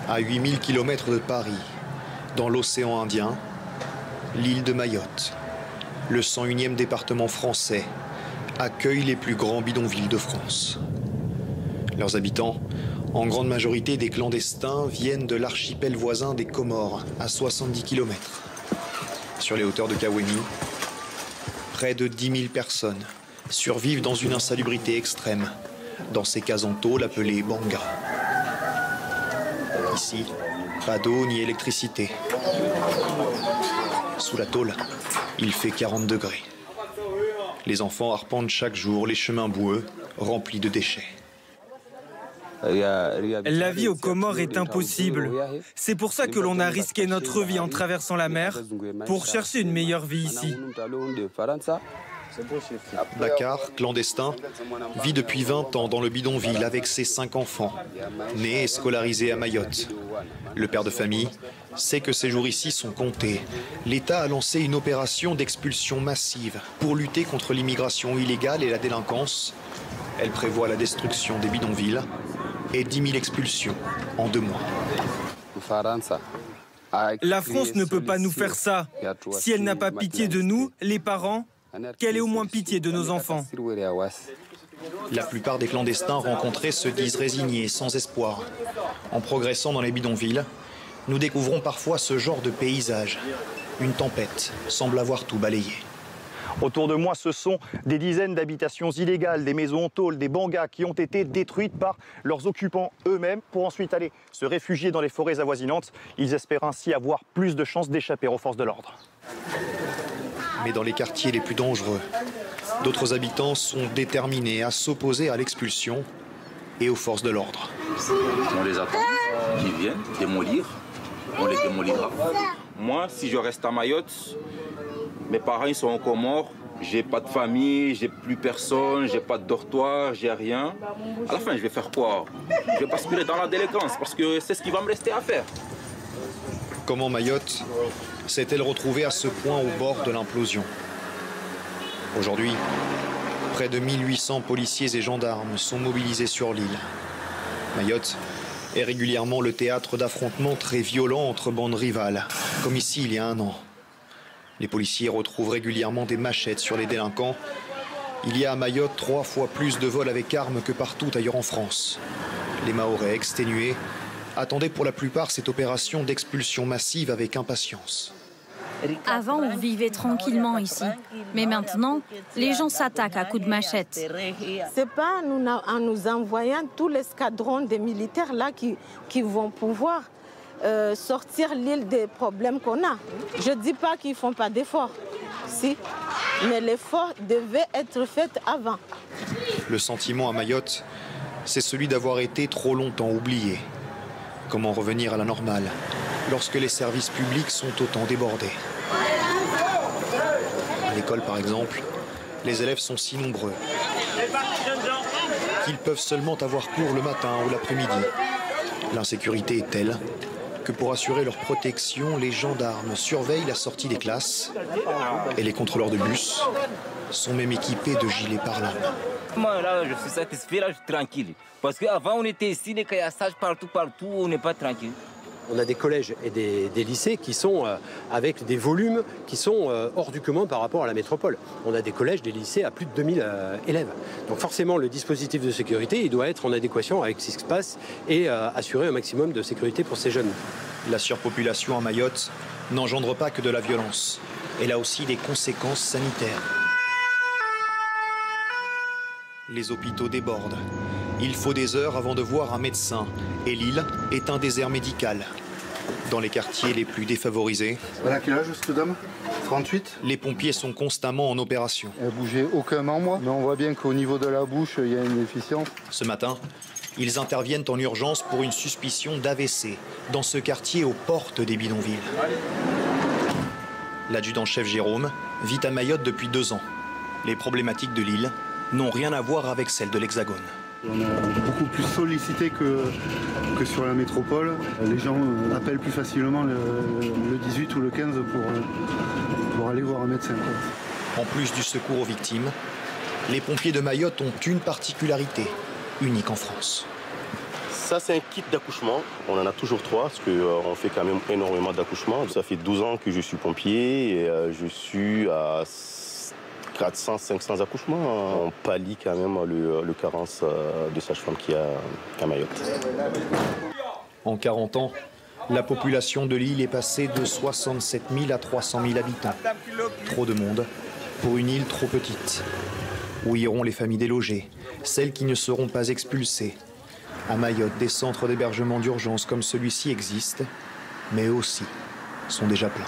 À 8000 km de Paris, dans l'océan Indien, l'île de Mayotte, le 101e département français, accueille les plus grands bidonvilles de France. Leurs habitants, en grande majorité des clandestins, viennent de l'archipel voisin des Comores, à 70 km. Sur les hauteurs de Kawémi, près de 10 000 personnes survivent dans une insalubrité extrême, dans ces cases en tôle appelées bangas. Ici, pas d'eau ni électricité. Sous la tôle, il fait 40 degrés. Les enfants arpentent chaque jour les chemins boueux remplis de déchets. La vie aux Comores est impossible. C'est pour ça que l'on a risqué notre vie en traversant la mer pour chercher une meilleure vie ici. Bakar, clandestin, vit depuis 20 ans dans le bidonville avec ses 5 enfants, nés et scolarisés à Mayotte. Le père de famille sait que ses jours ici sont comptés. L'État a lancé une opération d'expulsion massive pour lutter contre l'immigration illégale et la délinquance. Elle prévoit la destruction des bidonvilles et 10 000 expulsions en 2 mois. La France ne peut pas nous faire ça. Si elle n'a pas pitié de nous, les parents, qu'elle ait au moins pitié de nos enfants. La plupart des clandestins rencontrés se disent résignés, sans espoir. En progressant dans les bidonvilles, nous découvrons parfois ce genre de paysage. Une tempête semble avoir tout balayé. Autour de moi, ce sont des dizaines d'habitations illégales, des maisons en tôle, des bangas qui ont été détruites par leurs occupants eux-mêmes pour ensuite aller se réfugier dans les forêts avoisinantes. Ils espèrent ainsi avoir plus de chances d'échapper aux forces de l'ordre. Mais dans les quartiers les plus dangereux, d'autres habitants sont déterminés à s'opposer à l'expulsion et aux forces de l'ordre. On les attend, qu'ils viennent démolir, on les démolira. Moi, si je reste à Mayotte, mes parents ils sont en Comores, j'ai pas de famille, j'ai plus personne, j'ai pas de dortoir, j'ai rien. À la fin, je vais faire quoi? Je vais basculer dans la délinquance parce que c'est ce qui va me rester à faire. Comment Mayotte s'est-elle retrouvée à ce point au bord de l'implosion? Aujourd'hui, près de 1800 policiers et gendarmes sont mobilisés sur l'île. Mayotte est régulièrement le théâtre d'affrontements très violents entre bandes rivales, comme ici il y a 1 an. Les policiers retrouvent régulièrement des machettes sur les délinquants. Il y a à Mayotte 3 fois plus de vols avec armes que partout ailleurs en France. Les Mahorais exténués attendaient pour la plupart cette opération d'expulsion massive avec impatience. Avant, on vivait tranquillement ici. Mais maintenant, les gens s'attaquent à coups de machette. C'est pas en nous envoyant tous les escadrons des militaires là qui vont pouvoir sortir l'île des problèmes qu'on a. Je ne dis pas qu'ils ne font pas d'efforts, si, mais l'effort devait être fait avant. Le sentiment à Mayotte, c'est celui d'avoir été trop longtemps oublié. Comment revenir à la normale lorsque les services publics sont autant débordés? À l'école, par exemple, les élèves sont si nombreux qu'ils peuvent seulement avoir cours le matin ou l'après-midi. L'insécurité est telle que pour assurer leur protection, les gendarmes surveillent la sortie des classes et les contrôleurs de bus sont même équipés de gilets pare-balles. Moi, là, je suis satisfait, là, je suis tranquille. Parce qu'avant, on était ici, les caillassages partout, on n'est pas tranquille. On a des collèges et des lycées qui sont avec des volumes qui sont hors du commun par rapport à la métropole. On a des collèges, des lycées à plus de 2000 élèves. Donc forcément, le dispositif de sécurité, il doit être en adéquation avec ce qui se passe et assurer un maximum de sécurité pour ces jeunes. La surpopulation à Mayotte n'engendre pas que de la violence. Elle a aussi des conséquences sanitaires. Les hôpitaux débordent. Il faut des heures avant de voir un médecin. Et l'île est un désert médical. Dans les quartiers les plus défavorisés, voilà, quel âge cette dame? 38. Les pompiers sont constamment en opération. Elle n'a bougé aucun membre, mais on voit bien qu'au niveau de la bouche, il y a une déficience. Ce matin, ils interviennent en urgence pour une suspicion d'AVC dans ce quartier aux portes des bidonvilles. L'adjudant-chef Jérôme vit à Mayotte depuis 2 ans. Les problématiques de l'île n'ont rien à voir avec celles de l'Hexagone. On est beaucoup plus sollicité que sur la métropole. Les gens appellent plus facilement le 18 ou le 15 pour aller voir un médecin. En plus du secours aux victimes, les pompiers de Mayotte ont une particularité, unique en France. Ça, c'est un kit d'accouchement. On en a toujours 3 parce qu'on fait quand même énormément d'accouchements. Ça fait 12 ans que je suis pompier et je suis à 400, 500 accouchements. On pallie quand même le carence de sage-femme qu'il y a à Mayotte. En 40 ans, la population de l'île est passée de 67 000 à 300 000 habitants. Trop de monde pour une île trop petite. Où iront les familles délogées, celles qui ne seront pas expulsées? À Mayotte, des centres d'hébergement d'urgence comme celui-ci existent, mais eux aussi sont déjà pleins.